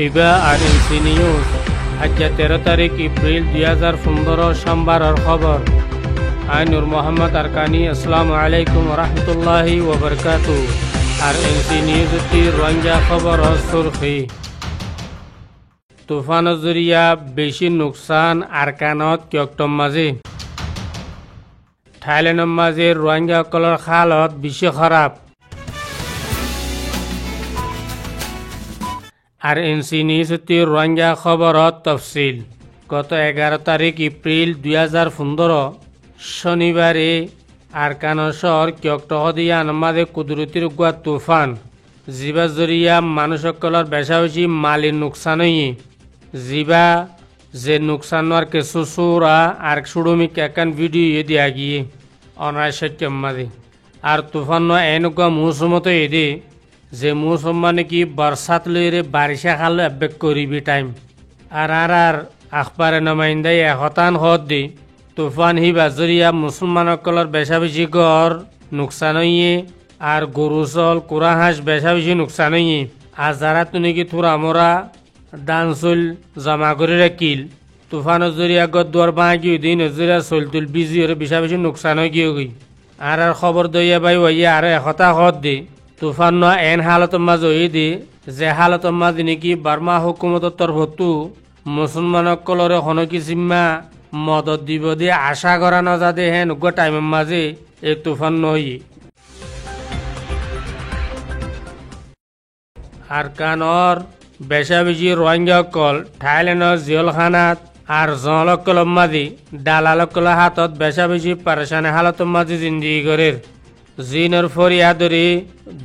এইবার RNC news আজ 13 তারিখ এপ্রিল 2015 সোমবারের খবর। আই নূর মোহাম্মদ আরকানি। আসসালামু আলাইকুম রহমতুল্লাহি ওবরকাতু। আরএনসি নিউজটি রোহিঙ্গা খবর সুরখি। তুফান জরিয়া বেশি নুকসান আরকানত কিয়ক্টম মাঝে। থাইল্যান্ডের মাঝে রোহিঙ্গা সকলের হালত বেশি খারাপ। আরএনসি নিউজটি রোহিঙ্গা খবরত তফসিল। গত 11 তারিখ এপ্রিল 2015 শনিবারে আরকান শহর কিয়ক্টহদিয়া আমাদের কুদরতির গুয়া তুফান জিবা জরিয়া মানুষ সকলের বেশা বেশি মালির নুকসান হইয়ে জিবা যে নুকসান আর কিছু সুরা আর সুড়মিক একান ভিডিও দিয়া গিয়ে অনায় সত্যম মাঝে। আর তুফান এনেকুৱা মৌসুমতো এদে যে মৌসুম মানে কি বর্ষাত লইরে বারিশা খাল আবেগ করিবি টাইম। আর আখবারে নমাইন্দাই এহতান হদ দি তুফান হি বাজরিয়া মুসলমান সকলের বেশা বেশি ঘর নুকসান হইয়ে আর গরু চল কুড়া হাঁস বেশা বেশি নুকসান হইয়ে। আর যারা তুমি কি থুরা মোরা দান চল জমা করে রাখিল তুফানের জরিয়া গদ দুয়ার বাঁকি দিন জরিয়া চল তুল বিজি হরে বেশা বেশি নুকসান হয়ে গিয়ে গই। আর খবর দইয়া বাই ওইয়া আর এহতা হদ দি তুফান এন হালতের মাঝ হয়ে দি যে হালতের মাঝ নাকি বার্মা হুকুমতের তরফতো মুসলমান সকলরে হনকি জিম্মা মদত দিব দিয়ে আশা করা না যাতে হেন টাইমের মাঝে এই তুফান নই। আরকানর বেশা বেশি রোহিঙ্গা সকল থাইল্যান্ডের জেলখানাত আর জলকলম মাঝে দালালকল হাতত বেশা বেশি পারেশানি হালতের মাঝে জিন্দিগি করে জিনের ফরিয়াদরে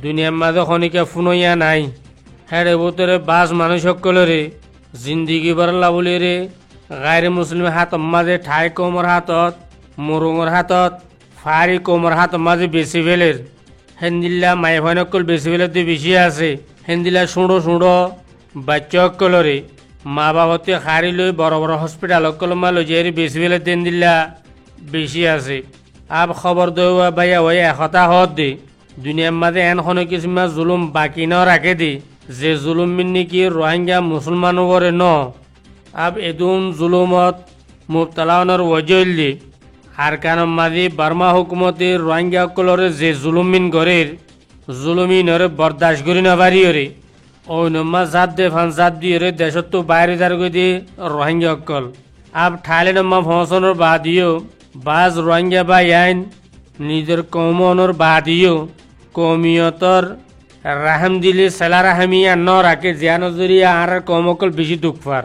দুনিয়ার মাঝে খনিকা ফুনইয়া নাই। হেড়ে বোতরে বাস মানুষ সকলরে জিন্দিগি বরলা বলি রে গায়রে মুসলিম হাতর মাঝে ঠাই কোমর হাতত মুরুঙর হাতত ফারি কোমর হাতর মাঝে বেশি ফেলের হেন্দিল্লা মাই ভয়নকল বেশি ফেলের দিয়ে বেশি আছে। হেন্দিল্লা সুঁড়ো সুঁড়ো বাচ্চা সকলরে মা বাবতে খারি লই বড় বড় হসপিটাল সকল মা লই যাই বেশি ফেলের দেন দিল্লা বেশি আছে। আব খবর দেওয়া বাইয়া ওই এখতা হদ দে দুনিয়ার মাঝে এন কোনো কিছুমা জুলুম বাকি ন রাখে দে যে জুলুম মিন্নি কি রোহিঙ্গা মুসলমান করে ন আব এদুন জুলুমত মুবতলাওনের ওজল দি আরকানের মাঝে বার্মা হুকুমতে রোহিঙ্গা সকলরে যে জুলুমিন গরের জুলুমিনরে বরদাস্ত করি না পারি রে ওই নম্মা জাত দে ফান জাত দিয়ে রে দেশত তো বাইরে দার গই দিয়ে রোহিঙ্গা সকল আব ঠাইলে নম্মা ফসনের বাদিও বাজ রোহিঙ্গা বা আইন নিজের কৌমনের বাদিও কৌমিয়তর রাহাম দিলে সেলা রাহামিয়া ন রাখে জিয়া নজরিয়া আর কমকল বেশি দুঃখ পার।